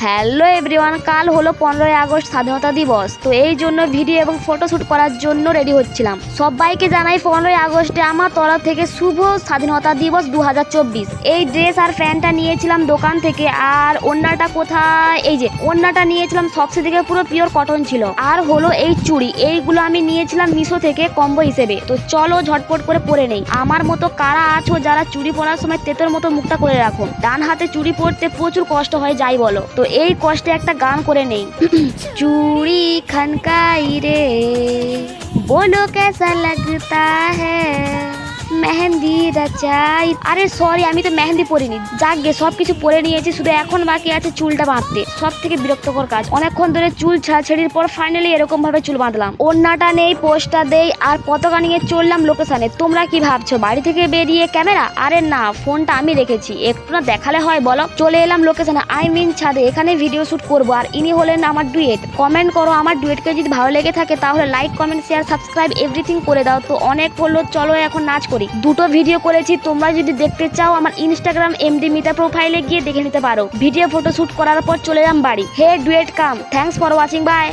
Hello everyone, কাল হলো 15ই August স্বাধীনতা দিবস। তো এই জন্য ভিডিও এবং ফটোশ্যুট করার জন্য রেডি হচ্ছিলাম। সবাইকে জানাই 15ই আগস্টে আমার তরফ থেকে শুভ স্বাধীনতা দিবস 2024। এই ড্রেস আর প্যান্টটা নিয়েছিলাম দোকান থেকে, আর ওড়নাটা কোথায়, এই যে ওড়নাটা নিয়েছিলাম সবসে থেকে পুরো পিওর কটন ছিল। আর হলো এই চুড়ি, এইগুলো আমি নিয়েছিলাম মিশো থেকে কম্বো হিসেবে। তো চলো ঝটপট করে পরে নেই। আমার মতো কারা আছো যারা চুড়ি পরার সময় তেতোর মতো মুখটা করে রাখো? ডান হাতে চুড়ি পরতে প্রচুর কষ্ট হয়, যাই বলো। তো এই কষ্টে একটা গান করে নেই। চুড়ি খনকাই রে बोलो कैसा लगता है মেহেন্দি রচাই। আরে সরি, আমি তো মেহেন্দি পরিনি। যাক গে, সবকিছু পরে নিয়েছি, শুধু এখন বাকি আছে চুলটা বাঁধতে। সব থেকে বিরক্তকর কাজ, অনেকক্ষণ ধরে চুল ছাড়াছাড়ির পর ফাইনালি এরকম ভাবে চুল বাঁধলাম। ওড়নাটা নেই, পোস্টটা দেই, আর পতাকা নিয়ে চললাম লোকেশনে। তোমরা কি ভাবছো বাড়ি থেকে বেরিয়ে ক্যামেরা? আরে না, ফোনটা আমি রেখেছি, একটু না দেখালে হয় বলো। চলে এলাম লোকেশনে, আই মিন ছাদে। এখানে ভিডিও শুট করবো, আর ইনি হলেন আমার ডুয়েট। কমেন্ট করো আমার ডুয়েটকে যদি ভালো লেগে থাকে, তাহলে like comment share subscribe everything করে দাও। তো অনেক হলো, চলো এখন নাচ করি। দুটো ভিডিও করেছি, তোমরা যদি দেখতে চাও আমার ইনস্টাগ্রাম এমডি মিতা প্রোফাইলে গিয়ে দেখে নিতে পারো। ভিডিও ফটো শুট করার পর চলে এলাম বাড়ি। Hey duet come, thanks for watching, by.